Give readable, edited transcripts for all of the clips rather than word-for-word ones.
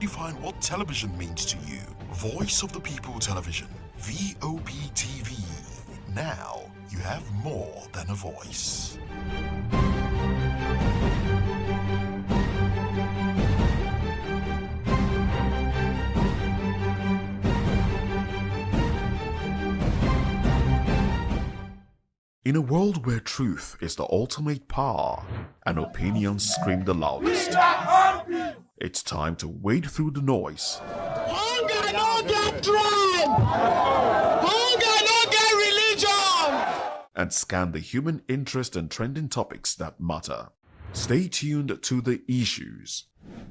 Define what television means to you. Voice of the People Television, VOP TV. Now you have more than a voice. In a world where truth is the ultimate power and opinions scream the loudest, it's time to wade through the noise. Hunger no get tribe! Hunger no get religion! And scan the human interest and trending topics that matter. Stay tuned to The Issues,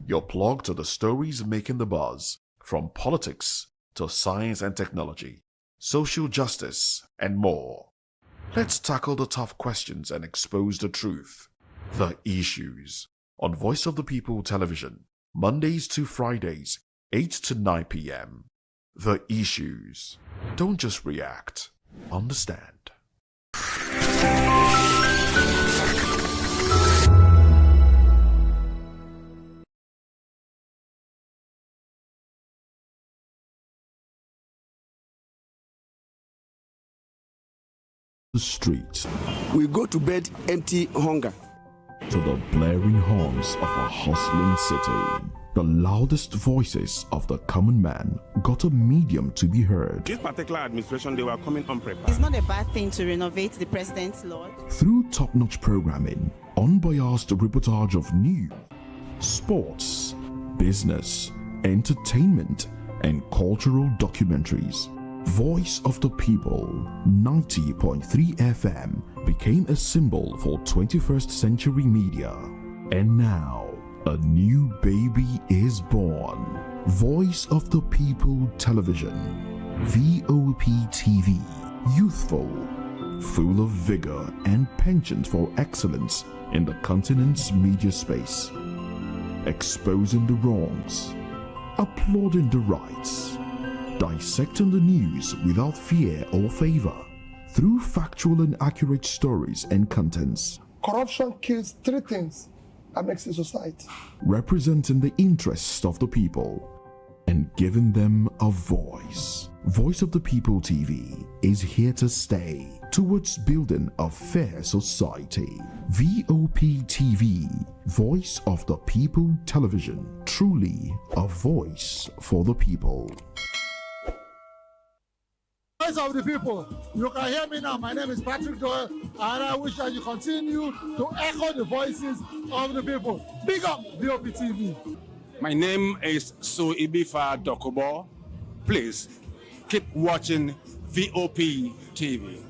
your plug to the stories making the buzz, from politics to science and technology, social justice, and more. Let's tackle the tough questions and expose the truth. The Issues on Voice of the People Television, Mondays to Fridays, 8 to 9 p.m. The Issues. Don't just react, understand. The streets. We go to bed empty hunger. To the blaring horns of a hustling city. The loudest voices of the common man got a medium to be heard. This particular administration, they were coming unprepared. It's not a bad thing to renovate the president's lawn. Through top-notch programming, unbiased reportage of news, sports, business, entertainment, and cultural documentaries, Voice of the People 90.3 FM became a symbol for 21st century media. And now, a new baby is born. Voice of the People Television, VOP TV, youthful, full of vigor and penchant for excellence in the continent's media space, exposing the wrongs, applauding the rights, dissecting the news without fear or favor, through factual and accurate stories and contents. Corruption kills three things that makes a society. Representing the interests of the people and giving them a voice. Voice of the People TV is here to stay towards building a fair society. VOP TV, Voice of the People Television, truly a voice for the people. Voice of the People, you can hear me now. My name is Patrick Doyle, and I wish that you continue to echo the voices of the people. Big up VOP TV. My name is Ipob Dokubo. Please keep watching VOP TV.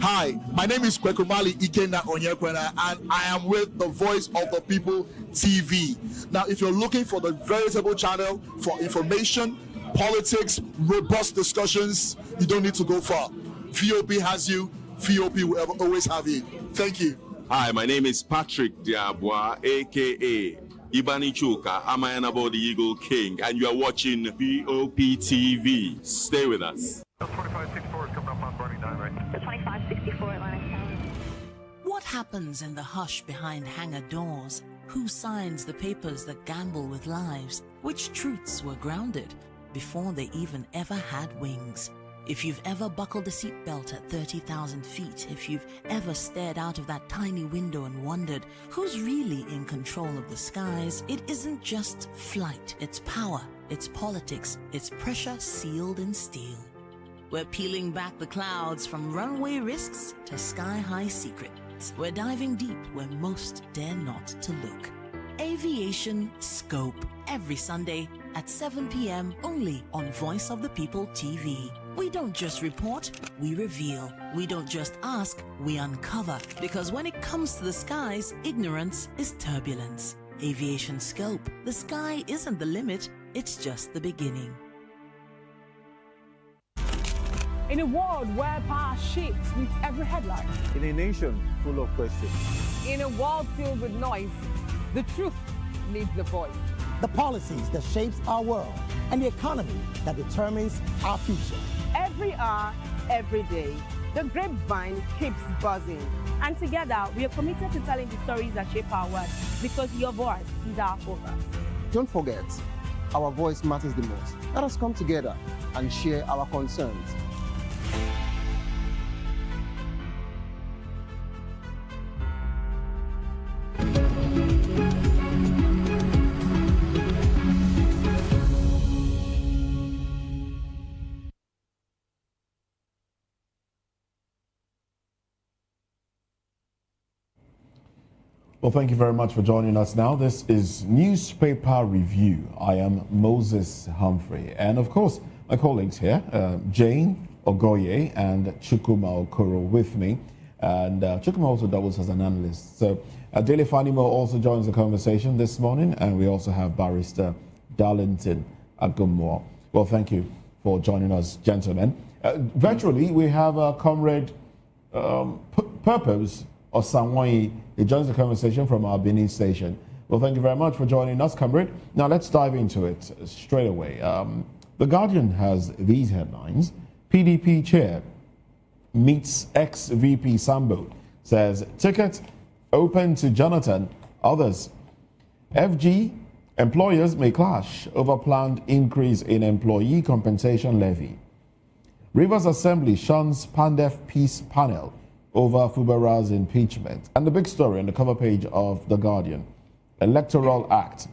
Hi, my name is Kwekumali Ikenda Onyekwena, and I am with the Voice of the People TV. Now, if you're looking for the veritable channel for information, politics, robust discussions, you don't need to go far. VOP has you. VOP will always have you. Thank you. Hi, my name is Patrick Diabwa, aka Ibani Chuka, Amayanabo the Eagle King, and you are watching VOP TV. Stay with us. 2564 is coming up on Burning 9, right? 2564 Atlantic Tower. What happens in the hush behind hangar doors? Who signs the papers that gamble with lives? Which truths were grounded before they even ever had wings? If you've ever buckled a seatbelt at 30,000 feet, if you've ever stared out of that tiny window and wondered who's really in control of the skies, it isn't just flight, it's power, it's politics, it's pressure sealed in steel. We're peeling back the clouds from runway risks to sky-high secrets. We're diving deep where most dare not to look. Aviation Scope, every Sunday at 7 p.m. only on Voice of the People TV. We don't just report, we reveal. We don't just ask, we uncover. Because when it comes to the skies, ignorance is turbulence. Aviation Scope, the sky isn't the limit, it's just the beginning. In a world where power shapes with every headline. In a nation full of questions. In a world filled with noise, the truth needs a voice. The policies that shapes our world and the economy that determines our future. Every hour, every day, the grapevine keeps buzzing. And together, we are committed to telling the stories that shape our world because your voice is our focus. Don't forget, our voice matters the most. Let us come together and share our concerns. Well, thank you very much for joining us now. This is Newspaper Review. I am Moses Humphrey. And of course, my colleagues here, Jane Ogoye and Chukuma Okoro with me. And Chukuma also doubles as an analyst. So Daily Fanimo also joins the conversation this morning. And we also have Barrister Darlington Agumwa. Well, thank you for joining us, gentlemen. Virtually, we have Comrade Purpose or Sanwai. He joins the conversation from our Benin station. Well, thank you very much for joining us, comrade. Now, let's dive into it straight away. The Guardian has these headlines. PDP chair meets ex-VP Sambo, says ticket open to Jonathan, others. FG, employers may clash over planned increase in employee compensation levy. Rivers Assembly shuns Pandef peace panel over Fubara's impeachment. And the big story on the cover page of The Guardian, Electoral Act,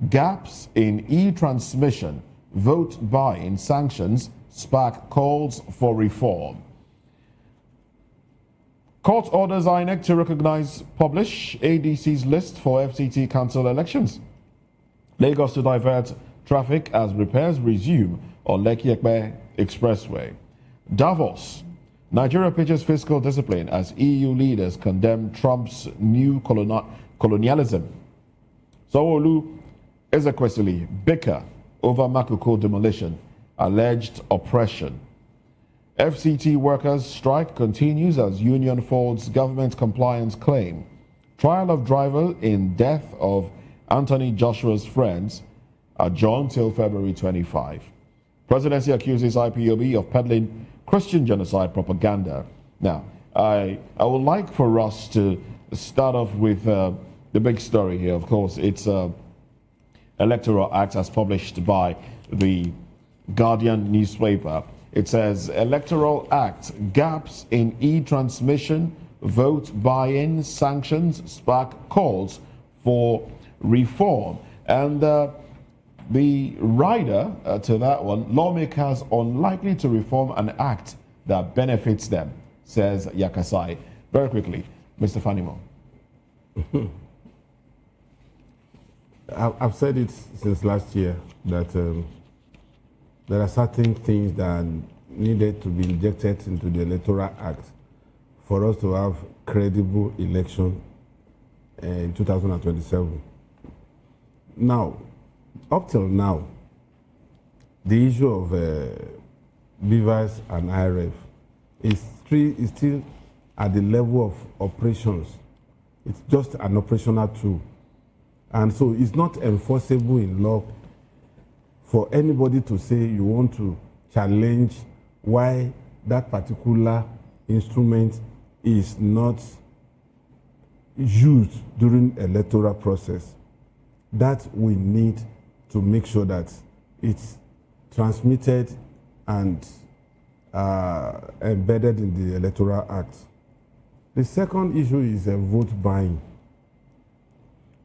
gaps in e-transmission, vote buy-in sanctions, spark calls for reform. Court orders INEC to publish ADC's list for FCT council elections. Lagos to divert traffic as repairs resume on Lekki-Ekpe Expressway. Davos, Nigeria pitches fiscal discipline as EU leaders condemn Trump's new colonialism. Sanwo-Olu, Ezekwesili bicker over Makoko demolition, alleged oppression. FCT workers' strike continues as union folds government compliance claim. Trial of driver in death of Anthony Joshua's friends adjourned till February 25. Presidency accuses IPOB of peddling Christian genocide propaganda. Now, I would like for us to start off with the big story here. Of course, it's Electoral Act as published by the Guardian newspaper. It says Electoral Act, gaps in e-transmission, vote buy-in, sanctions, spark calls for reform. And the rider to that one, lawmakers unlikely to reform an act that benefits them, says Yakasai. Very quickly, Mr. Fanimo. I've said it since last year that there are certain things that needed to be injected into the Electoral Act for us to have credible election in 2027. Now, up till now, the issue of beavers and IRF is still at the level of operations. It's just an operational tool. And so it's not enforceable in law for anybody to say you want to challenge why that particular instrument is not used during electoral process. That we need to make sure that it's transmitted and embedded in the Electoral Act. The second issue is vote buying.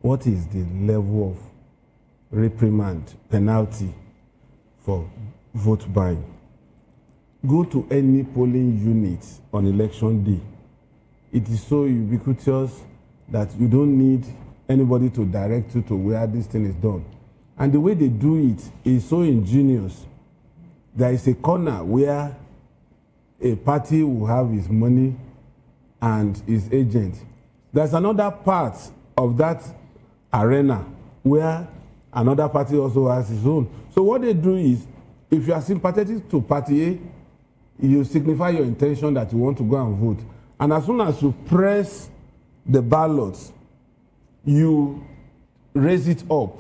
What is the level of reprimand, penalty for vote buying? Go to any polling unit on election day. It is so ubiquitous that you don't need anybody to direct you to where this thing is done. And the way they do it is so ingenious. There is a corner where a party will have his money and his agent. There's another part of that arena where another party also has his own. So what they do is, if you are sympathetic to party A, you signify your intention that you want to go and vote. And as soon as you press the ballots, you raise it up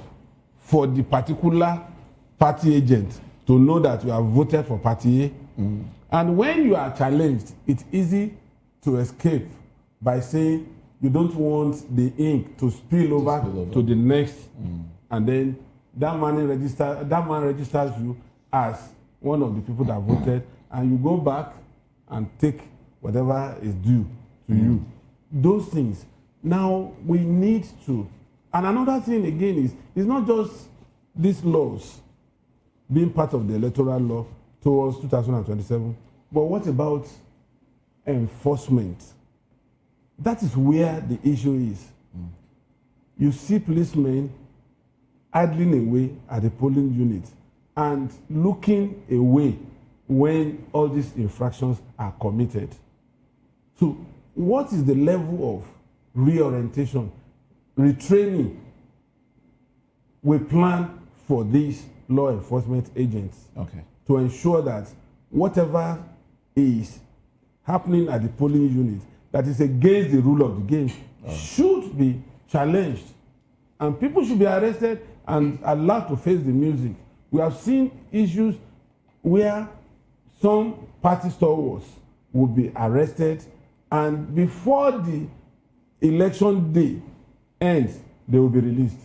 for the particular party agent to know that you have voted for party A. And when you are challenged, it's easy to escape by saying you don't want the ink to spill over to the next, and then that man registers you as one of the people that voted, and you go back and take whatever is due to you. Those things. Now we need to. And another thing again is, it's not just these laws being part of the electoral law towards 2027, but what about enforcement? That is where the issue is. You see policemen idling away at the polling unit and looking away when all these infractions are committed. So what is the level of reorientation, retraining we plan for these law enforcement agents to ensure that whatever is happening at the polling unit that is against the rule of the game should be challenged, and people should be arrested and allowed to face the music. We have seen issues where some party stalwarts will be arrested, and before the election day ends, they will be released.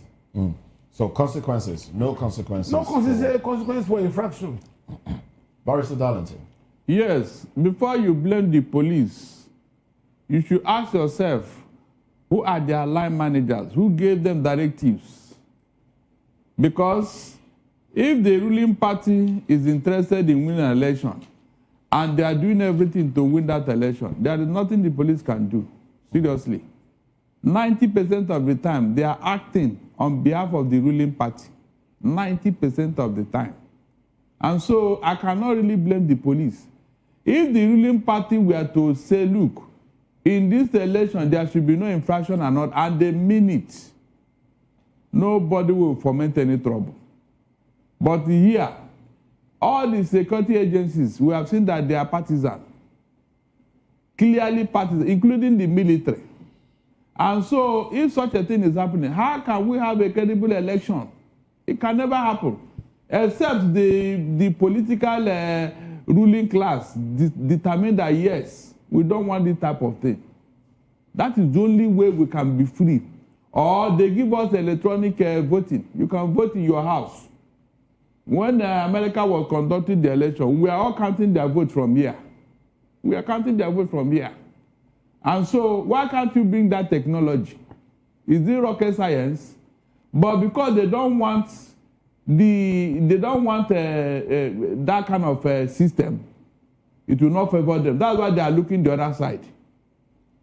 So consequences, no consequences. No consequence for infraction. Barrister Darlington. Yes, before you blame the police, you should ask yourself, who are their line managers? Who gave them directives? Because if the ruling party is interested in winning an election and they are doing everything to win that election, there is nothing the police can do. Seriously. 90% of the time, they are acting on behalf of the ruling party. 90% of the time. And so I cannot really blame the police. If the ruling party were to say, look, in this election, there should be no infraction and not, and they mean it, nobody will foment any trouble. But here, all the security agencies, we have seen that they are partisan. Clearly partisan, including the military. And so, if such a thing is happening, how can we have a credible election? It can never happen, except the political ruling class determine that, yes, we don't want this type of thing. That is the only way we can be free. Or they give us electronic voting. You can vote in your house. When America was conducting the election, we are all counting their vote from here. We are counting their vote from here. And so, why can't you bring that technology? Is it rocket science? But because they don't want that kind of system, it will not favor them. That's why they are looking the other side.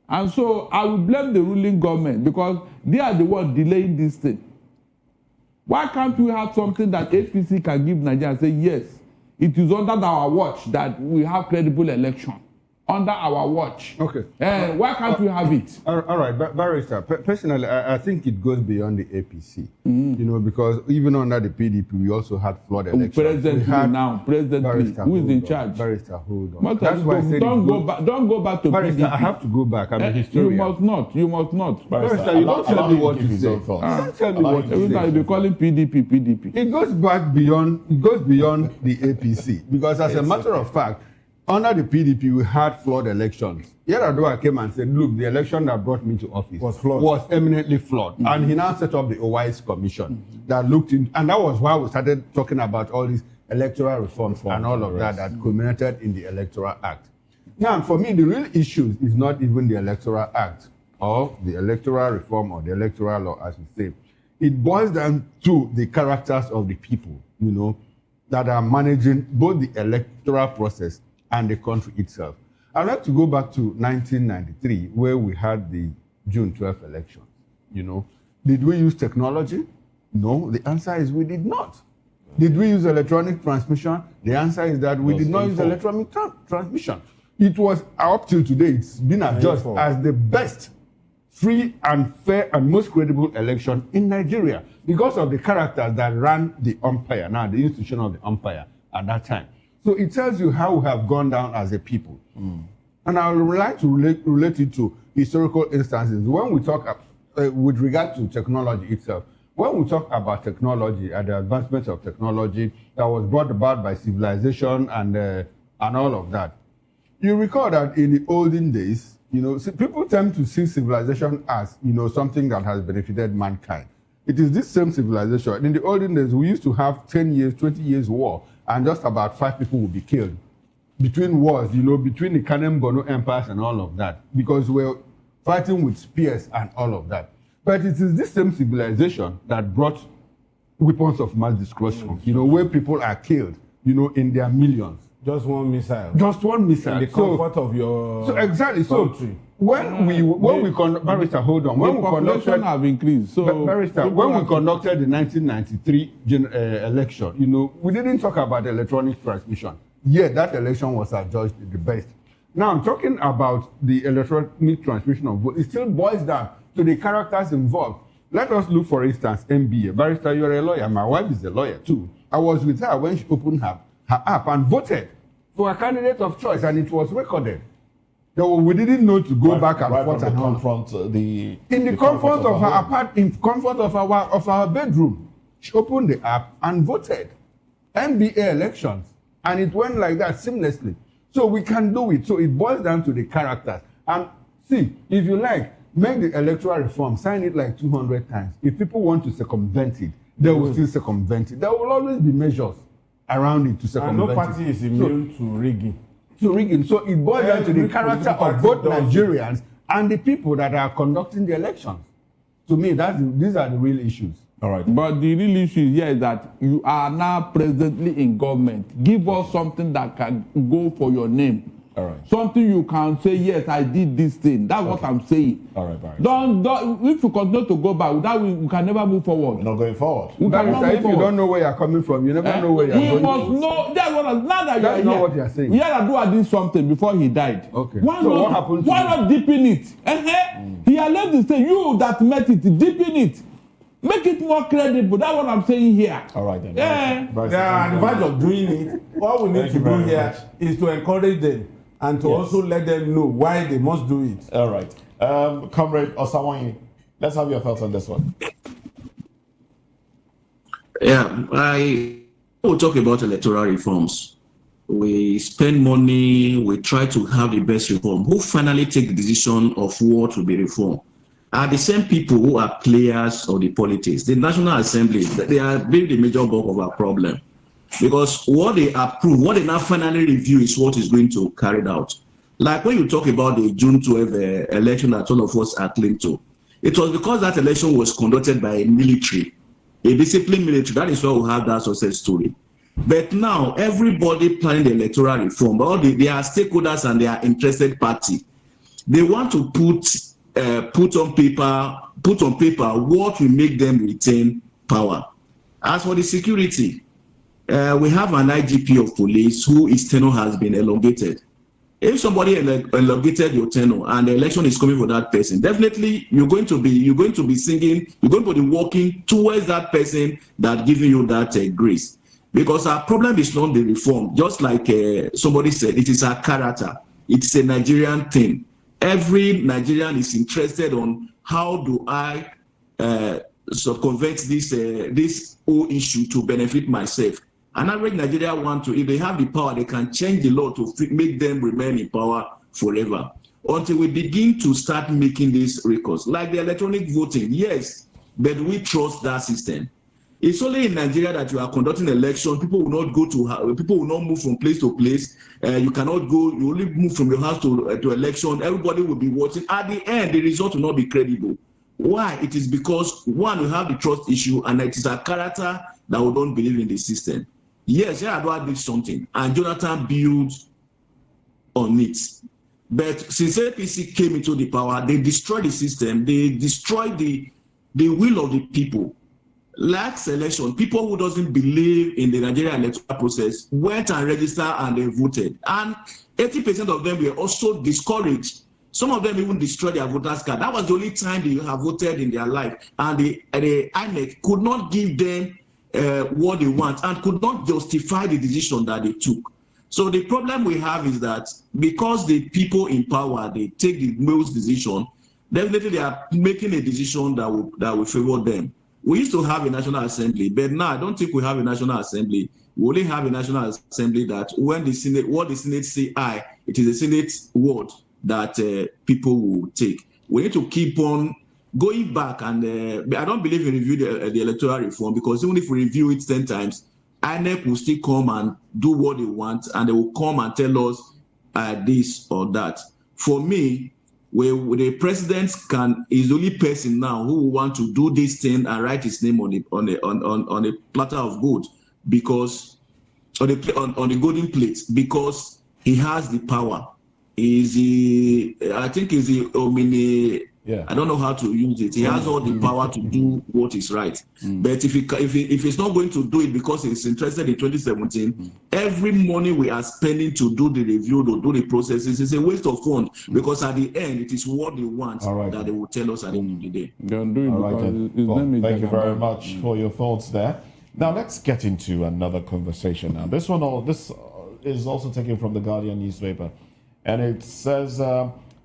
And so, I will blame the ruling government because they are the ones delaying this thing. Why can't we have something that APC can give Nigeria and say, yes, it is under our watch that we have credible election? Under our watch. Okay. Why can't we have it? All right, Barrister, personally, I think it goes beyond the APC. You know, because even under the PDP, we also had flawed elections. Presently, who is in charge? Barrister, hold on. That's why I said don't go back to Barrister, PDP. I have to go back. I'm a historian. You must not. Barrister, you don't tell me what to say. Don't tell me what to say. Every time you be calling PDP. It goes beyond the APC. Because as a matter of fact, under the PDP, we had flawed elections. Yar'Adua came and said, look, the election that brought me to office was eminently flawed. And he now set up the OIS commission that looked in, and that was why we started talking about all these electoral reforms and all of that culminated in the Electoral Act. Now, for me, the real issue is not even the Electoral Act or the electoral reform or the electoral law, as we say. It boils down to the characters of the people, you know, that are managing both the electoral process and the country itself. I'd like to go back to 1993, where we had the June 12th elections. You know, did we use technology? No, the answer is we did not. Did we use electronic transmission? The answer is that we did not use electronic transmission. It was, up till today, it's been adjudged as the best, free and fair and most credible election in Nigeria because of the characters that ran the umpire, now the institution of the umpire at that time. So it tells you how we have gone down as a people. And I would like to relate it to historical instances. When we talk with regard to technology itself, when we talk about technology and the advancement of technology that was brought about by civilization and all of that, you recall that in the olden days, you know, people tend to see civilization as, you know, something that has benefited mankind. It is this same civilization. In the olden days, we used to have 10 years, 20 years war, and just about 5 people would be killed. Between wars, between the Kanem Gono empires and all of that, because we're fighting with spears and all of that. But it is this same civilization that brought weapons of mass destruction, where people are killed, in their millions. Just one missile. Just one missile. In the comfort of your country. So when we conducted, Barrister, hold on. When we conducted, have increased. So Barrister, when we conducted the 1993 election, we didn't talk about electronic transmission. Yeah, that election was adjudged the best. Now I'm talking about the electronic transmission of vote. It still boils down to the characters involved. Let us look, for instance, MBA. Barrister, you're a lawyer. My wife is a lawyer too. I was with her when she opened her app and voted for a candidate of choice, and it was recorded. We didn't know to go back and forth and confront in the comfort of her apartment, in comfort of our bedroom. She opened the app and voted. MBA elections, and it went like that seamlessly. So we can do it. So it boils down to the characters. And see, if you like, make the electoral reform, sign it like 200 times. If people want to circumvent it, they will still circumvent it. There will always be measures around it to circumvent it. And no party is immune to rigging. So it boils down to the character of both Nigerians and the people that are conducting the elections. To me, these are the real issues. All right. But the real issue here is that you are now presently in government. Give us something that can go for your name. All right. Something you can say, yes, I did this thing. That's what I'm saying. All right, Barry. Don't, if you continue to go back, that we can never move forward. We're not going forward. If you don't know where you're coming from, you never know where you're going. We must know. That's what now that that's not what you're saying. Yaradua did something before he died. Okay. What happened? Why not deepen it? He had left the state. You that met it, deepen it. Make it more credible. That's what I'm saying here. All right then. Yeah. The advantage of doing it, what we need to do here is to encourage them and to also let them know why they must do it. All right. Comrade Osawanyi, let's have your thoughts on this one. Yeah, I will talk about electoral reforms. We spend money, we try to have the best reform. Who finally take the decision of what will be reformed are the same people who are players of the politics. The National Assembly, they are being the major bulk of our problem. Because what they approve, what they now finally review is what is going to carried out. Like when you talk about the June 12 election that all of us are linked to, it was because that election was conducted by a military, a disciplined military. That is why we have that success story. But now everybody planning the electoral reform, all they are stakeholders and they are interested party. They want to put on paper what will make them retain power. As for the security, we have an IGP of police whose tenure has been elongated. If somebody elongated your tenure and the election is coming for that person, definitely you're going to be singing, you're going to be working towards that person that giving you that grace. Because our problem is not the reform. Just like somebody said, it is our character. It's a Nigerian thing. Every Nigerian is interested on how do I circumvent this whole issue to benefit myself. An average Nigerian want to, if they have the power, they can change the law to make them remain in power forever. Until we begin to start making these records, like the electronic voting, yes, but we trust that system. It's only in Nigeria that you are conducting election. People will not move from place to place. You cannot go. You only move from your house to election. Everybody will be watching. At the end, the result will not be credible. Why? It is because one, we have the trust issue, and it is a character that we don't believe in the system. Yes, Yaradua did something, and Jonathan built on it. But since APC came into the power, they destroyed the system. They destroyed the will of the people. Last election, people who doesn't believe in the Nigerian electoral process went and registered and they voted. And 80% of them were also discouraged. Some of them even destroyed their voters' card. That was the only time they have voted in their life. And the INEC could not give them what they want and could not justify the decision that they took. So the problem we have is that because the people in power, they take the most decision, definitely they are making a decision that will favor them. We used to have a National Assembly, but now I don't think we have a National Assembly. We only have a National Assembly that when the Senate, what the Senate say aye, it is the Senate word that people will take. We need to keep on going back and I don't believe in review the electoral reform, because even if we review it 10 times, INEC will still come and do what they want, and they will come and tell us this or that. For me, where the president is the only person now who will want to do this thing and write his name on a platter of gold, because on the golden plate, because he has the power. I think he's the I don't know how to use it. He has all the power to do what is right. But if he's not going to do it because he's interested in 2017, every money we are spending to do the review, to do the processes, is a waste of funds, because at the end, it is what they want that they will tell us at the end of the day. Don't do it Thank you very much for your thoughts there. Now let's get into another conversation. Now this is also taken from the Guardian newspaper, and it says.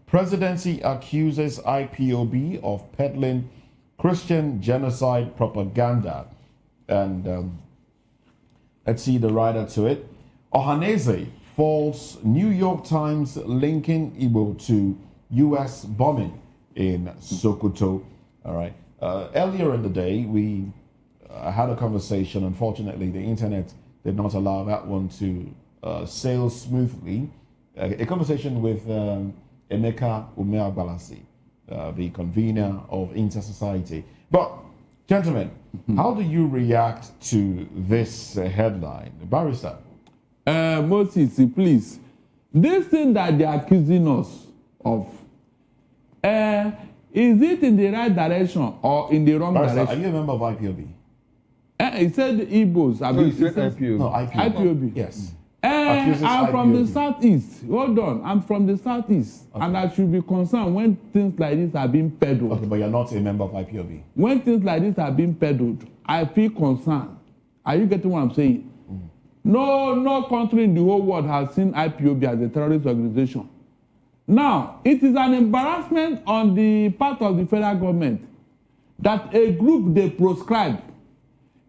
Presidency accuses IPOB of peddling Christian genocide propaganda. And let's see the writer to it. Ohaneze false New York Times linking Igbo to U.S. bombing in Sokoto. All right. Earlier in the day, we had a conversation. Unfortunately, the internet did not allow that one to sail smoothly. A conversation with Emeka Umeagbalasi, the convener of Inter-Society. But, gentlemen, how do you react to this headline? Barrister? Moses, please. This thing that they are accusing us of, is it in the right direction or in the wrong Barrister, direction? are you a member of IPOB? He said Igbos. He said IPOB. No, IPOB. Yes. I'm from the southeast. Hold on. I'm from the southeast. Okay. And I should be concerned when things like this are being peddled. Okay, but you're not a member of IPOB. When things like this are being peddled, I feel concerned. Are you getting what I'm saying? No country in the whole world has seen IPOB as a terrorist organization. Now, it is an embarrassment on the part of the federal government that a group they proscribed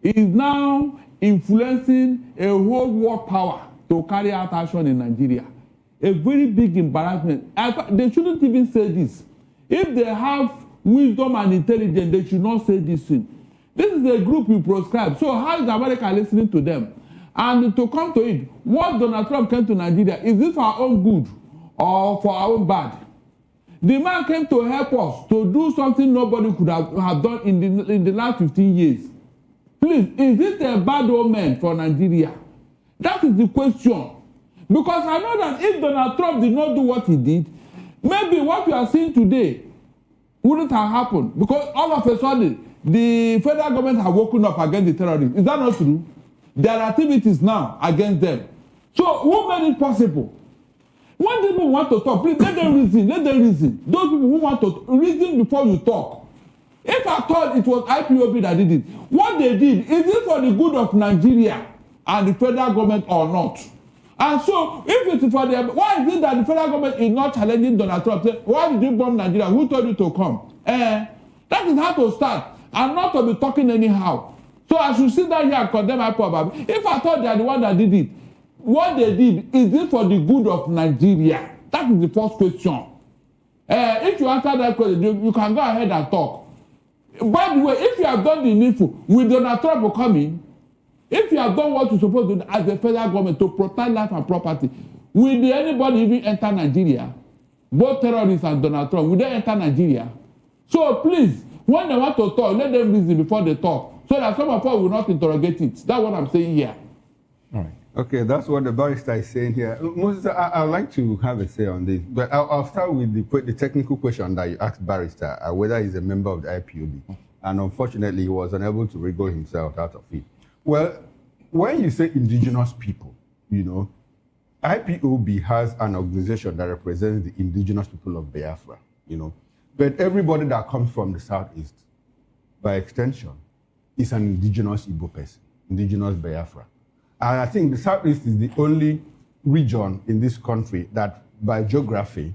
is now influencing a whole world power to carry out action in Nigeria. A very big embarrassment. They shouldn't even say this. If they have wisdom and intelligence, they should not say this thing. This is a group you proscribe. So how is America listening to them? And to come to it, what Donald Trump came to Nigeria, is this for our own good or for our own bad? The man came to help us to do something nobody could have done in the last 15 years. Please, is it a bad omen for Nigeria? That is the question. Because I know that if Donald Trump did not do what he did, maybe what we are seeing today wouldn't have happened. Because all of a sudden, the federal government have woken up against the terrorists. Is that not true? There are activities now against them. So who made it possible? When people want to talk, please let them reason. Let them reason. Those people who want to reason before you talk. If I thought it was IPOB that did it, what they did, is it for the good of Nigeria and the federal government or not? And so, if it is for the, why is it that the federal government is not challenging Donald Trump? Say, why did you bomb Nigeria? Who told you to come? That is how to start, and not to be talking anyhow. So I should sit down here and condemn Ipob. If I thought they are the one that did it, what they did, is it for the good of Nigeria? That is the first question. If you answer that question, you can go ahead and talk. By the way, if you have done the needful, will Donald Trump come in? If you have done what you're supposed to do as the federal government to protect life and property, will anybody even enter Nigeria? Both terrorists and Donald Trump, will they enter Nigeria? So please, when they want to talk, let them reason before they talk, so that some of us will not interrogate it. That's what I'm saying here. All right. Okay, that's what the barrister is saying here. Moses, I'd like to have a say on this, but I'll start with the technical question that you asked barrister, whether he's a member of the IPOB. And unfortunately, he was unable to wriggle himself out of it. Well, when you say indigenous people, you know, IPOB has an organization that represents the indigenous people of Biafra, you know. But everybody that comes from the southeast, by extension, is an indigenous Igbo person, indigenous Biafra. And I think the southeast is the only region in this country that, by geography,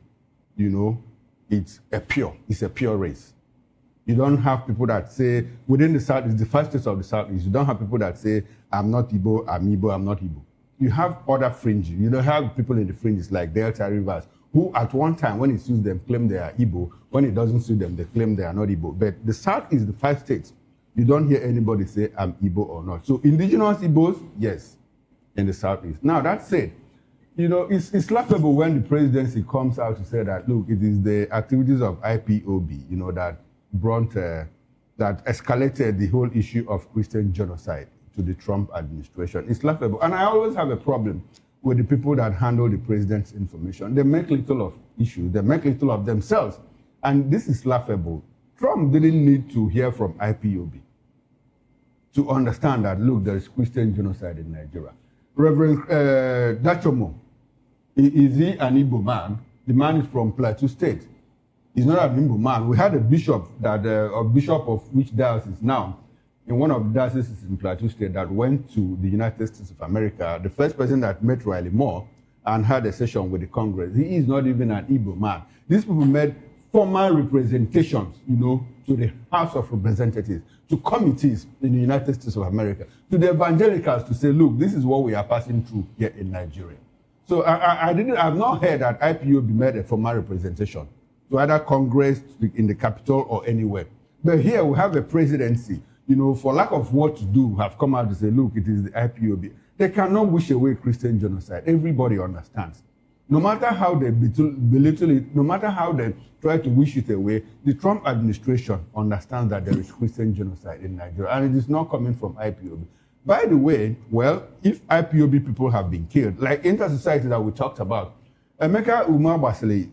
you know, it's a pure race. You don't have people that say, within the southeast, the 5 states of the southeast, you don't have people that say, I'm not Igbo, I'm Igbo, I'm not Igbo. You have other fringes. You don't have people in the fringes like Delta Rivers who at one time, when it suits them, claim they are Igbo. When it doesn't suit them, they claim they are not Igbo. But the South is the 5 states. You don't hear anybody say, I'm Igbo or not. So indigenous Igbos, yes, in the Southeast. Now, that said, you know, it's laughable when the presidency comes out to say that, look, it is the activities of IPOB, you know, that brought, that escalated the whole issue of Christian genocide to the Trump administration. It's laughable. And I always have a problem with the people that handle the president's information. They make little of issues. They make little of themselves. And this is laughable. Trump didn't need to hear from IPOB to understand that, look, there is Christian genocide in Nigeria. Reverend Dachomo, is he an Igbo man? The man is from Plateau State. He's not an Igbo man. We had a bishop, a bishop of which diocese now, in one of the dioceses in Plateau State that went to the United States of America, the first person that met Riley Moore and had a session with the Congress. He is not even an Igbo man. These people made formal representations, you know, to the House of Representatives, to committees in the United States of America, to the evangelicals to say, look, this is what we are passing through here in Nigeria. So I've not heard that IPOB made a formal representation to either Congress, in the Capitol, or anywhere. But here we have a presidency, you know, for lack of what to do, have come out to say, look, it is the IPOB. They cannot wish away Christian genocide. Everybody understands. No matter how they belittle it, no matter how they try to wish it away, the Trump administration understands that there is Christian genocide in Nigeria, and it is not coming from IPOB. By the way, well, if IPOB people have been killed, like Inter-Society that we talked about, Emeka Umar Basile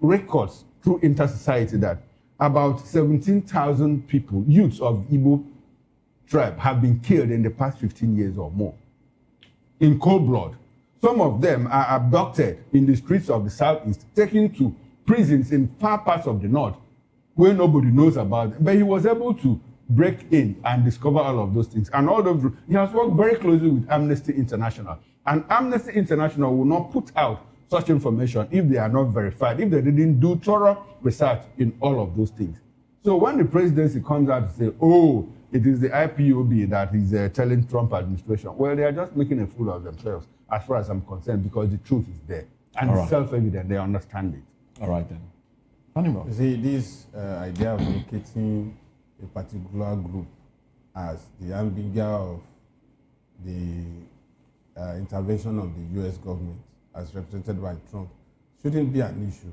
records through Inter-Society that about 17,000 people, youths of Igbo tribe, have been killed in the past 15 years or more in cold blood. Some of them are abducted in the streets of the Southeast, taken to prisons in far parts of the North where nobody knows about them. But he was able to break in and discover all of those things. And all of he has worked very closely with Amnesty International. And Amnesty International will not put out such information if they are not verified, if they didn't do thorough research in all of those things. So when the presidency comes out to say, oh, it is the IPOB that is telling Trump administration, well, they are just making a fool of themselves, as far as I'm concerned, because the truth is there. And it's self-evident, they understand it. All right then. Animal. You see, this idea of locating a particular group as the ambiguity of the intervention of the US government, as represented by Trump, shouldn't be an issue.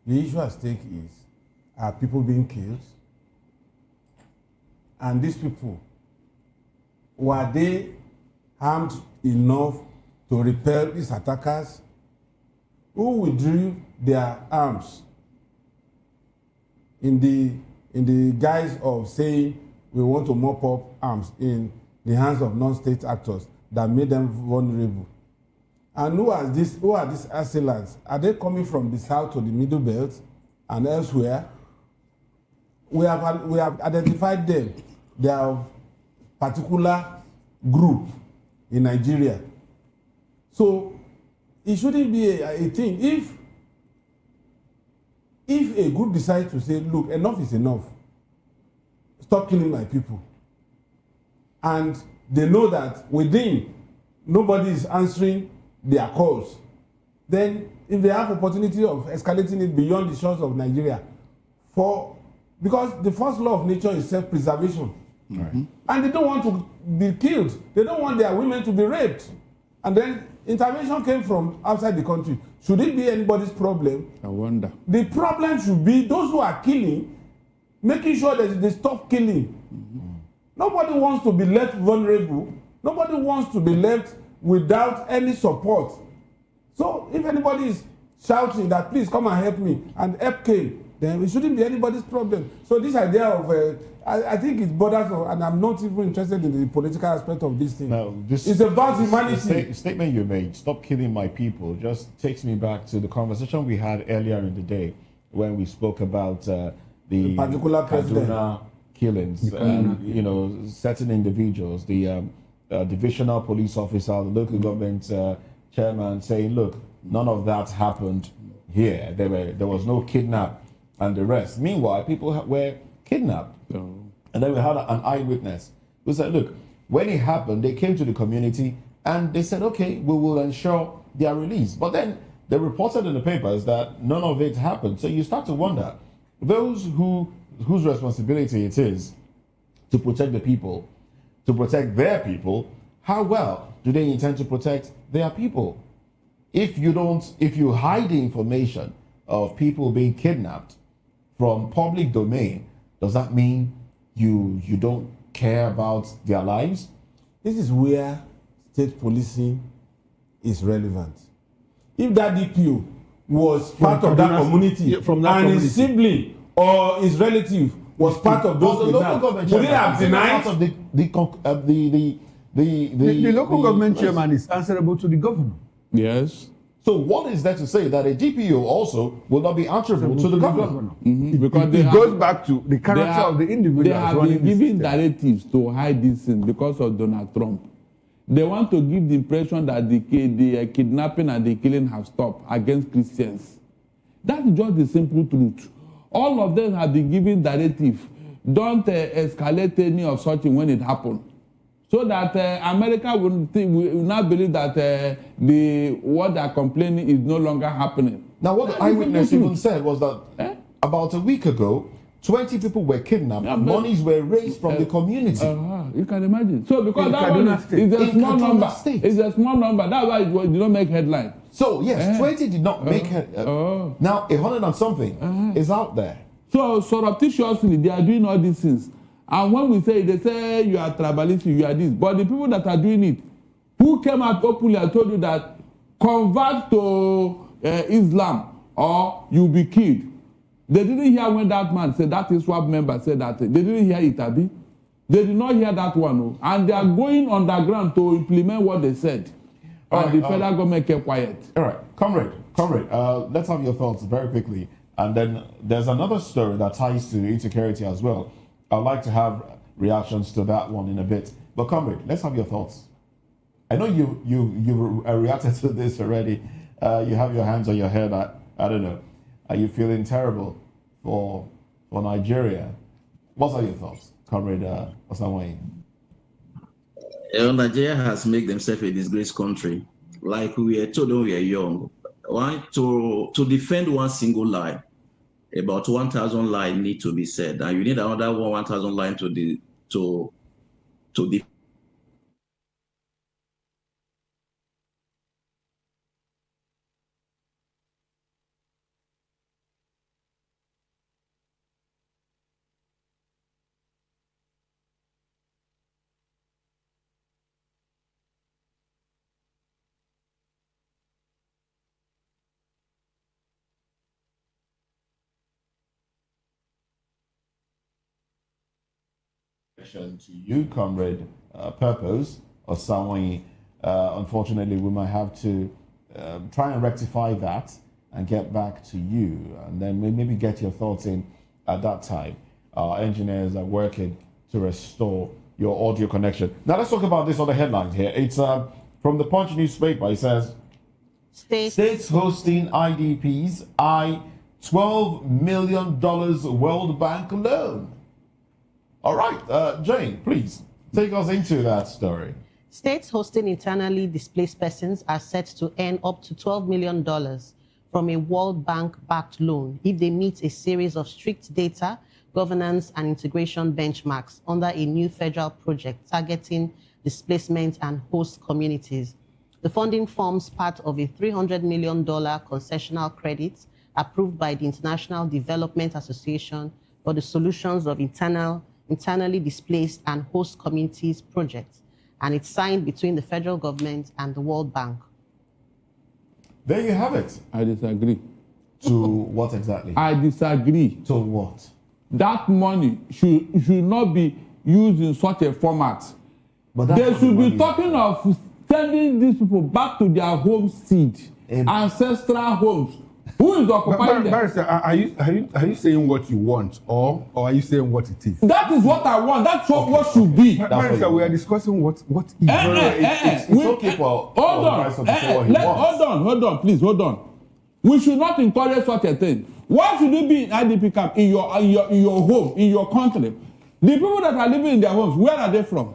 The issue at stake is, are people being killed? And these people, were they armed enough to repel these attackers? Who withdrew their arms in the guise of saying we want to mop up arms in the hands of non-state actors that made them vulnerable? And who are these assailants? Are they coming from the south to the Middle Belt and elsewhere? We have identified them. They are a particular group in Nigeria. So it shouldn't be a thing. If a group decides to say, look, enough is enough, stop killing my people, and they know that within nobody is answering their calls, then if they have opportunity of escalating it beyond the shores of Nigeria, because the first law of nature is self-preservation. Mm-hmm. And they don't want to be killed. They don't want their women to be raped. And then intervention came from outside the country. Should it be anybody's problem? I wonder. The problem should be those who are killing, making sure that they stop killing. Mm-hmm. Nobody wants to be left vulnerable. Nobody wants to be left without any support. So if anybody is shouting that please come and help me, and help came, then it shouldn't be anybody's problem. So this idea of I think it borders on, and I'm not even interested in the political aspect of this thing. Now, it's about humanity. The statement you made, stop killing my people, just takes me back to the conversation we had earlier in the day when we spoke about the particular Kaduna killings, you know, certain individuals, the divisional police officer, the local government chairman saying, look, none of that happened here. There was no kidnap and the rest. Meanwhile, people were kidnapped. And then we had an eyewitness who said, look, when it happened, they came to the community and they said, okay, we will ensure their release. But then they reported in the papers that none of it happened. So you start to wonder, those whose responsibility it is to protect the people, to protect their people, how well do they intend to protect their people? If you hide the information of people being kidnapped from public domain, does that mean you don't care about their lives? This is where state policing is relevant. If that DPO was part of that community and his sibling or his relative was part of those kidnapped, would they have denied? The local government chairman is answerable to the governor. Yes. So what is there to say that a DPO also will not be answerable to the governor? Because it goes back to the character of the individual. They have been giving directives to hide these things because of Donald Trump. They want to give the impression that the kidnapping and the killing have stopped against Christians. That's just the simple truth. All of them have been giving directives. Don't escalate any of such when it happens. So that America will not believe that what they are complaining is no longer happening. Now, what the eyewitness even said was that about a week ago, 20 people were kidnapped. Monies were raised from the community. You can imagine. So because that one is a small number. It's a small number. That's why it did not make headline. So yes, 20 did not make headline. Now 100 and something is out there. So surreptitiously they are doing all these things. And when we say, they say you are tribalistic, you are this. But the people that are doing it, who came out openly and told you that convert to Islam or you'll be killed. They didn't hear when that man said, that Ipob member said that. They didn't hear it, Abi. They did not hear that one. No. And they are going underground to implement what they said. And the federal government kept quiet. All right, comrade, let's have your thoughts very quickly. And then there's another story that ties to insecurity as well. I'd like to have reactions to that one in a bit. But comrade, let's have your thoughts. I know you've reacted to this already. You have your hands on your head. I don't know. Are you feeling terrible for Nigeria? What are your thoughts, comrade Osamoye? Nigeria has made themselves a disgraced country. Like we were told when we were young, to defend one single lie, about 1,000 lines need to be said, and you need another 1,000 lines to defend. To you, comrade Purpose or someone, unfortunately, we might have to try and rectify that and get back to you, and then maybe get your thoughts in at that time. Our engineers are working to restore your audio connection. Now let's talk about this other headline here. It's from the Punch newspaper. It says, States hosting IDPs eye $12 million World Bank loan. All right, Jane, please take us into that story. States hosting internally displaced persons are set to earn up to $12 million from a World Bank-backed loan if they meet a series of strict data, governance, and integration benchmarks under a new federal project targeting displacement and host communities. The funding forms part of a $300 million concessional credit approved by the International Development Association for the Solutions of Internally Displaced and Host Communities project, and it's signed between the federal government and the World Bank. There you have it. I disagree. To what exactly? I disagree. To what? That money should not be used in such a format. But they should be talking of sending these people back to their home seed, ancestral homes. Who is occupying them? Barrister, are you saying what you want, or are you saying what it is? That is what I want. That's what should be. Barrister, we are discussing what is. It's okay for hold on, please, hold on. We should not encourage such a thing. Why should it be in IDP camp in your home, in your country? The people that are living in their homes, where are they from?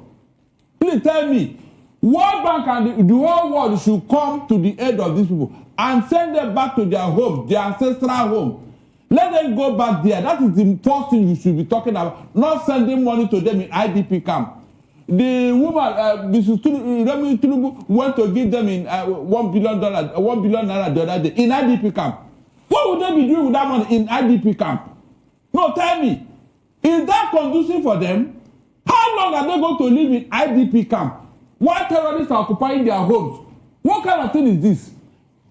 Please tell me. World Bank and the whole world should come to the aid of these people. and send them back to their home, their ancestral home. Let them go back there. That is the first thing you should be talking about, not sending money to them in IDP camp. The woman, Mrs. Remi Tinubu, went to give them in $1 billion the other day in IDP camp. What would they be doing with that money in IDP camp? No, tell me. Is that conducive for them? How long are they going to live in IDP camp while terrorists are occupying their homes? What kind of thing is this?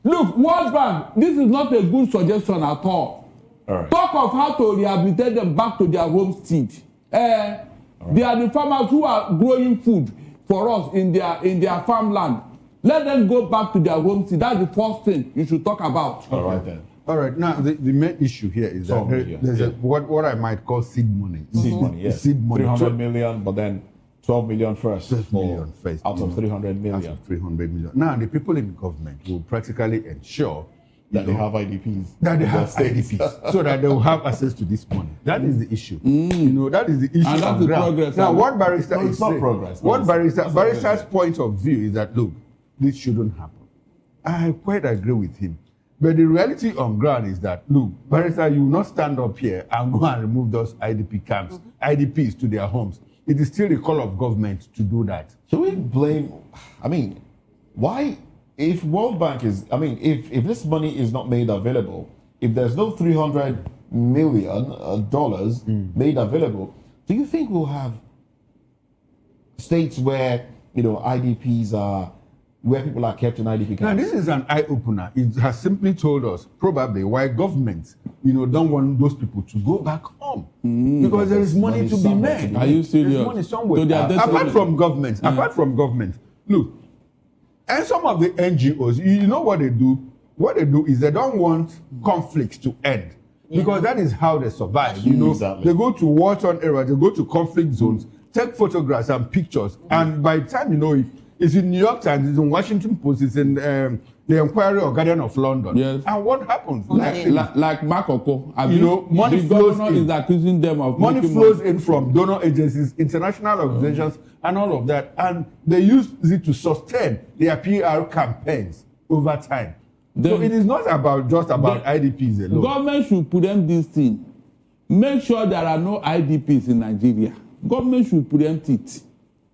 Look, World Bank, this is not a good suggestion at all. Right. Talk of how to rehabilitate them back to their homestead. They are the farmers who are growing food for us in their farmland. Let them go back to their homestead. That's the first thing you should talk about. All right then. All right. Now the main issue here is that there's what I might call seed money. Seed money, yes. Seed money. 300 million, but then 12 million first. 12 million first. Out of 300 million. Out of 300 million. Now the people in government will practically ensure that they have IDPs. That they have IDPs, so that they will have access to this money. That is the issue. You know, that is the issue. And that's the progress. Now, what barrister is saying, progress. What barrister's point of view is that, look, this shouldn't happen. I quite agree with him. But the reality on ground is that, look, barrister, you will not stand up here and go and remove those IDP camps, IDPs to their homes. It is still the call of government to do that. Should we blame, I mean, why? If World Bank is, I mean, if this money is not made available, if there's no $300 million made available, do you think we'll have states where, you know, IDPs are, where people are kept in IDP camps? Now, this is an eye-opener. It has simply told us probably why governments, you know, don't want those people to go back home. Because there is money to be made. Are you serious? There's money somewhere. Apart from government, look, and some of the NGOs, you know what they do? What they do is they don't want conflicts to end. Because that is how they survive. You know, they go to war-torn areas, they go to conflict zones, take photographs and pictures, and by the time you know it, it's in New York Times, it's in Washington Post, it's in the Enquirer or Guardian of London. Yes. And what happens? Like Makoko, you know, money flows in. Is accusing them of money flows in from donor agencies, international organizations, and all of that. And they use it to sustain their PR campaigns over time. So it is not just about IDPs alone. Government should put them this thing. Make sure there are no IDPs in Nigeria. Government should preempt it.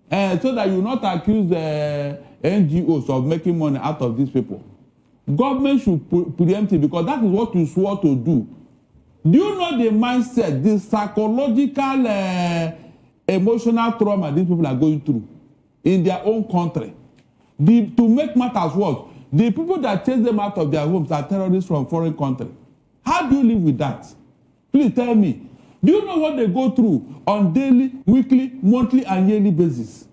So that you not accuse the NGOs of making money out of these people. Government should preempt it because that is what you swore to do. Do you know the mindset, the psychological, emotional trauma these people are going through in their own country? To make matters worse, the people that chase them out of their homes are terrorists from foreign countries. How do you live with that? Please tell me. Do you know what they go through on daily, weekly, monthly, and yearly basis?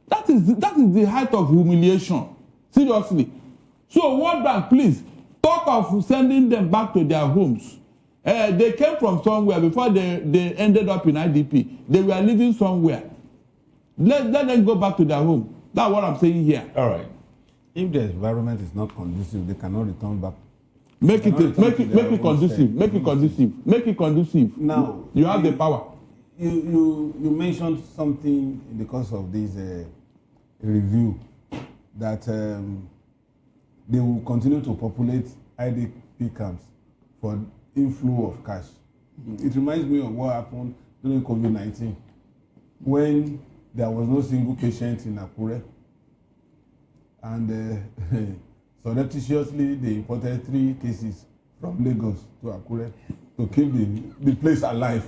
That is the height of humiliation. Seriously. So World Bank, please, talk of sending them back to their homes. They came from somewhere before they ended up in IDP. They were living somewhere. Let them go back to their home. That's what I'm saying here. All right. If the environment is not conducive, they cannot return back. Make it conducive. Make it conducive. Make it conducive. Now you have the power. You mentioned something in the course of this review that they will continue to populate IDP camps for inflow of cash. It reminds me of what happened during COVID-19 when there was no single patient in Akure, and surreptitiously they imported 3 cases from Lagos to Akure to keep the place alive.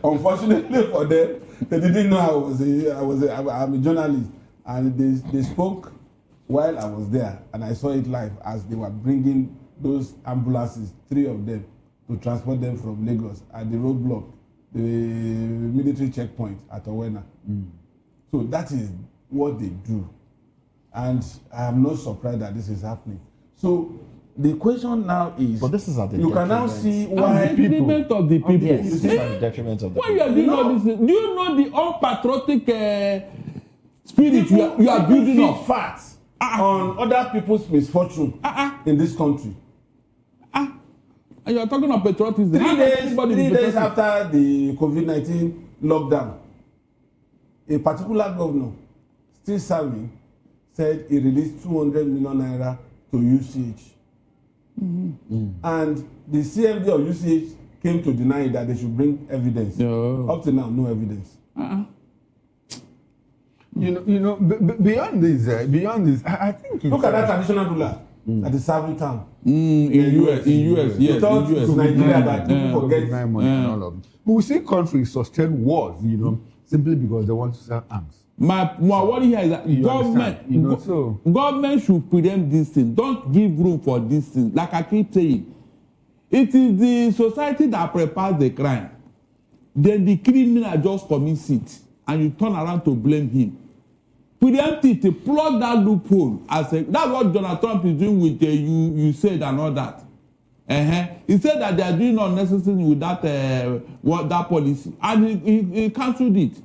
Unfortunately for them, they didn't know I'm a journalist, and they spoke while I was there, and I saw it live as they were bringing those ambulances, 3 of them, to transport them from Lagos at the roadblock, the military checkpoint at Owena. So that is what they do. And I am not surprised that this is happening. So the question now is, but this is at the you can now see why the detriment of the people. Yes, this is at the detriment of the people. When you are doing all this, do you know the unpatriotic spirit you are building up? Facts on other people's misfortune in this country. And you are talking of patriotism. 3 days after the COVID-19 lockdown, a particular governor still serving said he released 200 million naira to UCH. And the CMD of UCH came to deny that they should bring evidence. Up to now, no evidence. Beyond this, I think it's, look at that traditional ruler at the serving town. In US, yes. You thought it's Nigeria that people forget. Money and all of it. But we see countries sustain wars, simply because they want to sell arms. My worry here is that government should preempt these things. Don't give room for these things. Like I keep saying, it is the society that prepares the crime. Then the criminal just commits it, and you turn around to blame him. Preempt it, to plug that loophole. That's what Donald Trump is doing with you said and all that. He said that they are doing unnecessary with that policy, and he cancelled it.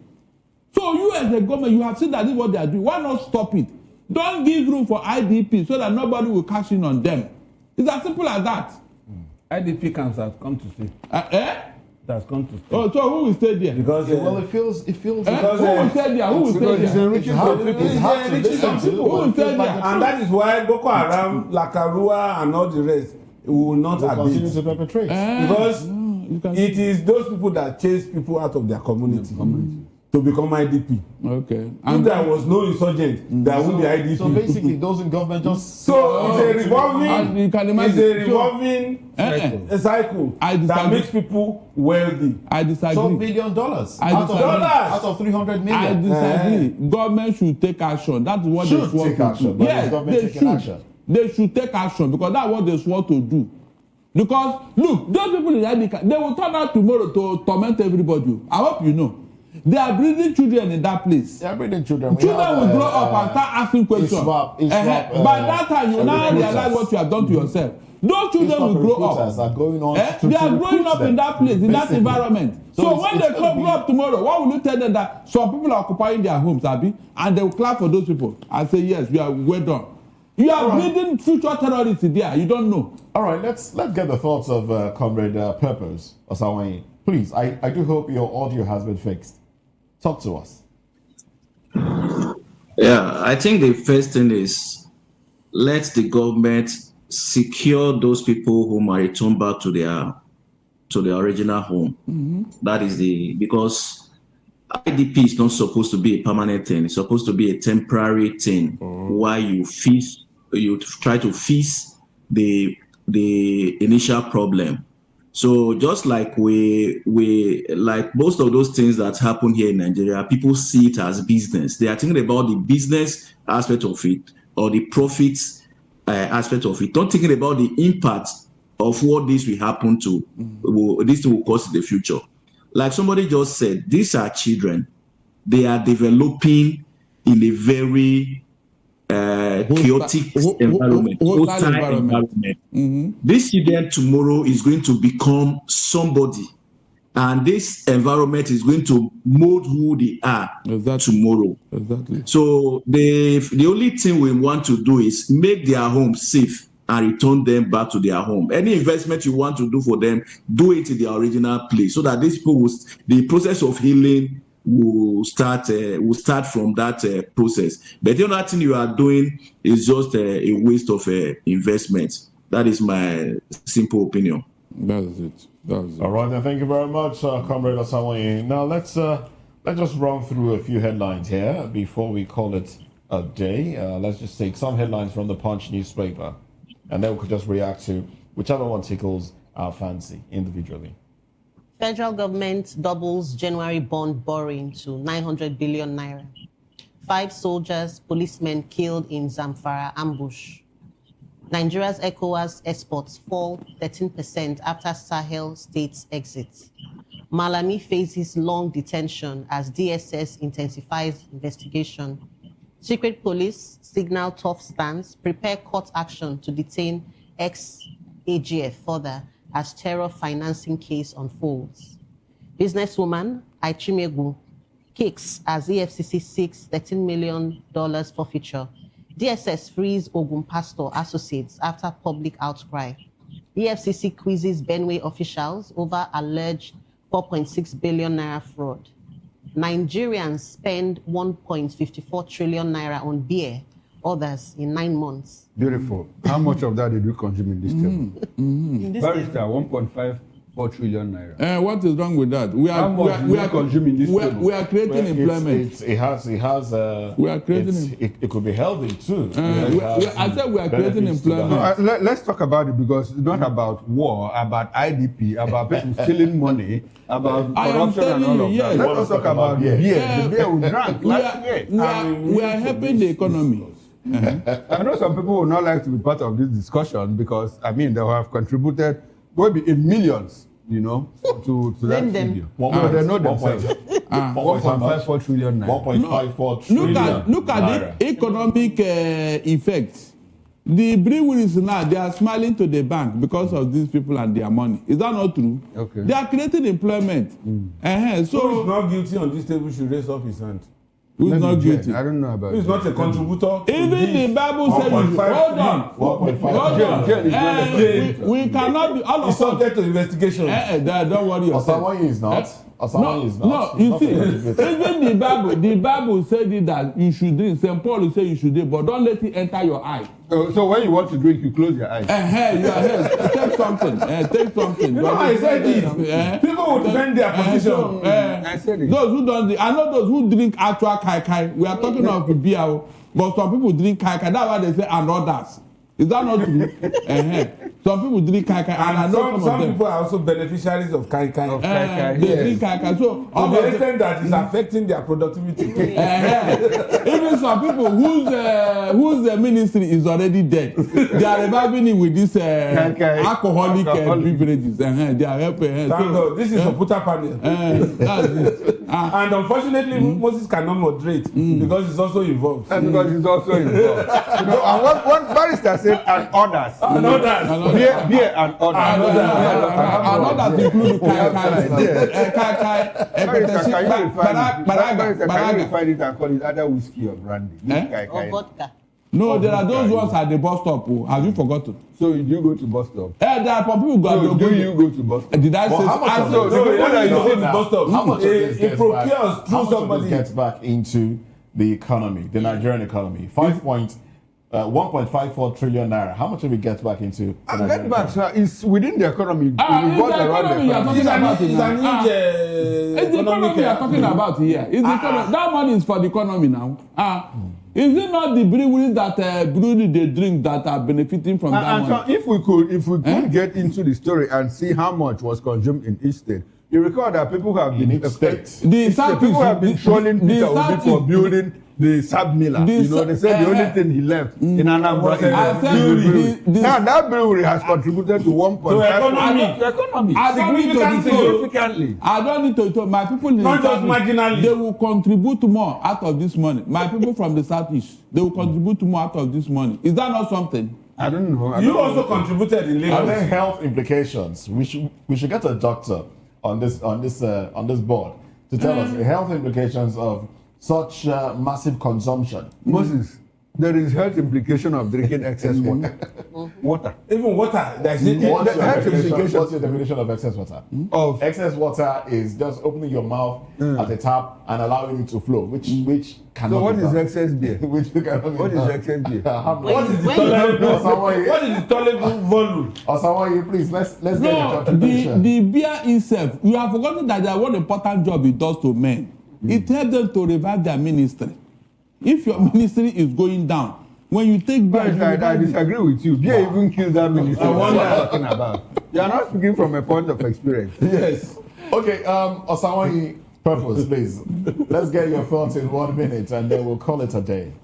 So you as a government, you have seen that this is what they are doing. Why not stop it? Don't give room for IDP so that nobody will cash in on them. It's as simple as that. IDP camps have come to stay. That's come to stay. Oh, so who will stay there? Because it feels because who will stay there? Who will stay there? It's hard to who will stay there? And that is why Boko Haram, Lakarua, and all the rest will not continue to perpetrate. Because it is those people that chase people out of their community. To become IDP. Okay. If there was no insurgent, there would be IDP. So basically, those in government just... So it's a revolving cycle that makes people wealthy. I disagree. So $1 million out of 300 million. I disagree. Government should take action. That's what they swore to do. Yes, they should take action because that's what they swore to do. Because, look, those people in IDP, they will turn out tomorrow to torment everybody. I hope you know. They are breeding children in that place. They are breeding children. Children will grow up and start asking questions. By that time, you now realize what you have done to yourself. Those children will grow up. Are going on they are growing up in that place, in that environment. So when they grow up tomorrow, what will you tell them that some people are occupying their homes, Abi, and they will clap for those people and say, yes, we are well done. You are breeding future terrorists there. You don't know. All right, let's get the thoughts of Comrade Purpose Osawain. Please, I do hope your audio has been fixed. Talk to us. Yeah, I think the first thing is let the government secure those people who might return back to their original home. That is because IDP is not supposed to be a permanent thing. It's supposed to be a temporary thing while you try to fix the initial problem. So just like we like most of those things that happen here in Nigeria, people see it as business. They are thinking about the business aspect of it or the profits aspect of it. Not thinking about the impact of what this will happen to, this will cause in the future. Like somebody just said, these are children. They are developing in a very chaotic environment. This children tomorrow is going to become somebody, and this environment is going to mold who they are tomorrow. Exactly. So the only thing we want to do is make their home safe and return them back to their home. Any investment you want to do for them, do it in their original place, so that these people the process of healing will start from that process. But the other thing you are doing is just a waste of investment. That is my simple opinion. That's it. All right, then. Thank you very much, Comrade Osawain. Now let's just run through a few headlines here before we call it a day. Let's just take some headlines from the Punch newspaper, and then we could just react to whichever one tickles our fancy individually. Federal government doubles January bond borrowing to 900 billion naira. 5 soldiers, policemen killed in Zamfara ambush. Nigeria's ECOWAS exports fall 13% after Sahel states exit. Malami faces long detention as DSS intensifies investigation. Secret police signal tough stance, prepare court action to detain ex-AGF further as terror financing case unfolds. Businesswoman Ichimegu kicks as EFCC seeks $13 million forfeiture. DSS frees Ogun pastor associates after public outcry. EFCC quizzes Benue officials over alleged 4.6 billion naira fraud. Nigerians spend 1.54 trillion naira on beer, others in 9 months. Beautiful. How much of that did you consume in this term? In this Barrister, 1.54 trillion naira. What is wrong with that? We are consuming this table? We are creating employment. It has. We are creating. It could be healthy too. I said we are creating employment. Let's talk about it because it's not about war, about IDP, about people stealing money, about corruption and all of that. Let us talk about beer. The beer we drank last year. We are helping the economy. I know some people would not like to be part of this discussion because they have contributed maybe in millions, to that figure. They know themselves. 1.54 trillion naira. 1.54 trillion. Look at the economic effects. The breweries now, they are smiling to the bank because of these people and their money. Is that not true? Okay. They are creating employment. So who is not guilty on this table should raise up his hand. Who's not guilty? I don't know about Who's not a contributor? Even the Bible says, hold on. We cannot be all of us subject to investigation. Don't worry yourself. Osamoye is not. No, you see, even the Bible said it that you should drink. St. Paul will say you should drink, but don't let it enter your eye. So when you want to drink, you close your eyes. Take something. Take something. I said it. People will defend their position. I said it. Those who don't, I know those who drink actual kai kai. We are talking of beer, but some people drink kai kai. That's why they say and others. Is that not true? Some people drink kai kai, and I know some people are also beneficiaries of kai kai. They drink kai kai. So to the extent that it's affecting their productivity. Even some people whose ministry is already dead, they are reviving it with this alcoholic beverages. They are helping. Thank God. This is a puta panel. And unfortunately, Moses cannot moderate because he's also involved. And because he's also involved. And one barrister said, and others. And others. Beer and others. And others include kai. Can you refine it and call it either whiskey or brandy? Or vodka. No, there are those ones at the bus stop. Have you forgotten? So you do go to bus stop? There are people who go. Do you go to bus stop? Did I say? How much of this procures through somebody gets back into the economy, the Nigerian economy? 1.54 trillion naira. How much of it gets back into? Get back, sir. It's within the economy. It's the economy you are talking about. It's the economy you are talking about here. It's the economy. That money is for the economy now. Is it not the breweries that they drink that are benefiting from that money? So if we could get into the story and see how much was consumed in each state, you recall that people have been people have been trolling Peter Obi for building the Sab Miller. They said the only thing he left in Anambra is the brewery. Now that brewery has contributed to 1.5 to economy. Significantly. I don't need to my people not just marginally. They will contribute more out of this money. My people from the southeast, they will contribute more out of this money. Is that not something? I don't know. You also contributed in Lagos. Are there health implications? We should get a doctor on this board to tell us the health implications of such massive consumption. Moses, there is health implication of drinking excess water. Water. Even water. What's your definition of excess water? Excess water is just opening your mouth at the tap and allowing it to flow, which cannot. So what is excess beer? What is excess beer? What is the tolerable volume? Osamoye, please let's get your contribution. The beer itself, you have forgotten that one important job it does to men. It helps them to revive their ministry. If your ministry is going down, when you take beer, I disagree with you. Beer even kills that ministry. What you are talking about? You are not speaking from a point of experience. Yes. Okay. Osamoye, Purpose, please. Let's get your thoughts in 1 minute, and then we'll call it a day.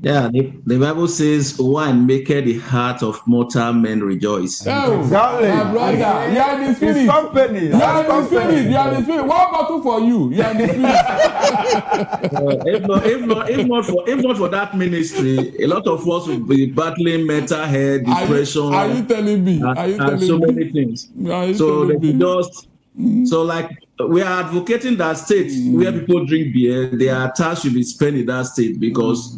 Yeah, the Bible says, wine maketh the heart of mortal men rejoice. Oh, exactly. My brother, you are the spirit. It's company. You are the spirit. You are the spirit. One bottle for you. You are the spirit. If not for that ministry, a lot of us will be battling mental health, depression. Are you telling me? And so many things. So they just like we are advocating that state where people drink beer, their tax should be spent in that state because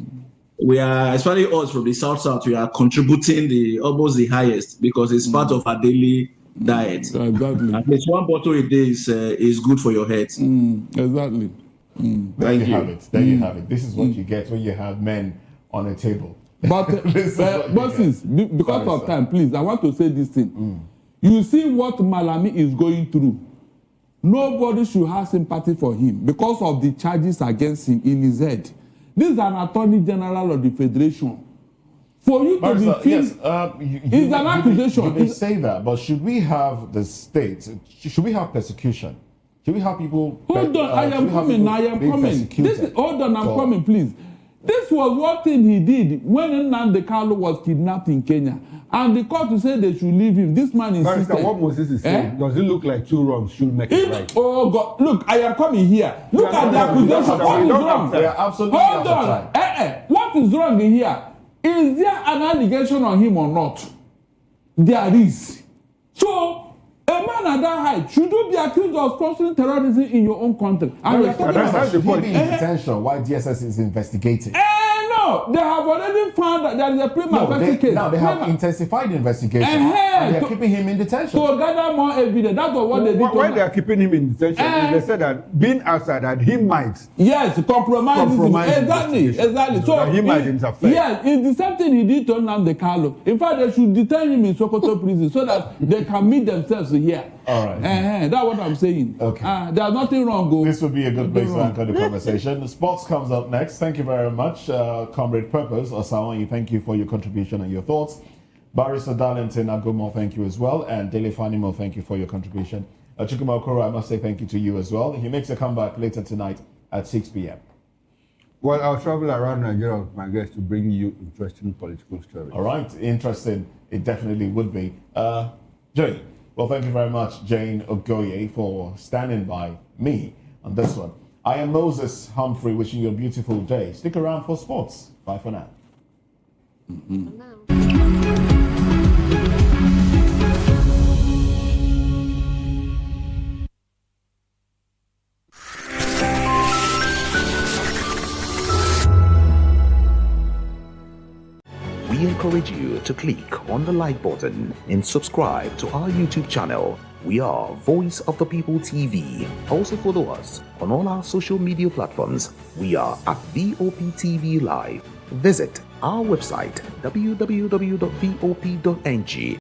we are, especially us from the south, we are contributing almost the highest because it's part of our daily diet. Exactly. At least one bottle a day is good for your health. Exactly. There you have it. There you have it. This is what you get when you have men on a table. But bosses, because of time, please, I want to say this thing. You see what Malami is going through. Nobody should have sympathy for him because of the charges against him in his head. This is an Attorney General of the Federation. For you to be yes, it's an accusation. You may say that, but should we have the state? Should we have persecution? Should we have people? Hold on, I am coming. Hold on, I'm coming, please. This was one thing he did when Nnamdi Kanu was kidnapped in Kenya. And the court said they should leave him. This man insisted. Barrister, what Moses is saying, does it look like two wrongs should make it right? Oh, God. Look, I am coming here. Look at the accusation. What is wrong? Hold on. What is wrong in here? Is there an allegation on him or not? There is. So, a man at that height, should you be accused of sponsoring terrorism in your own country? And that's the point. He be in detention while DSS is investigating. No, they have already found that there is a prima facie case. Now they have intensified investigation and they are keeping him in detention. To gather more evidence. That's what they did. Why they are keeping him in detention? They said that being outside, that he might. Yes, compromise exactly. So that he might interfere. Yes, it's the same thing he did to Nnamdi Kanu. In fact, they should detain him in Sokoto prison so that they can meet themselves here. All right. That's what I'm saying. Okay. There's nothing wrong. This would be a good place to anchor the conversation. Sports comes up next. Thank you very much, Comrade Purpose Osawanyi. Thank you for your contribution and your thoughts. Barrister Darlington Agomo, thank you as well. And Dele Fanimo, thank you for your contribution. Chukuma Okoro, I must say thank you to you as well. He makes a comeback later tonight at 6 p.m. Well, I'll travel around Nigeria with my guests to bring you interesting political stories. All right. Interesting. It definitely would be. Jane. Well, thank you very much, Jane Ogoye, for standing by me on this one. I am Moses Humphrey, wishing you a beautiful day. Stick around for sports. Bye for now. We encourage you to click on the like button and subscribe to our YouTube channel. We are Voice of the People TV. Also follow us on all our social media platforms. We are at VOP TV Live. Visit our website www.vop.ng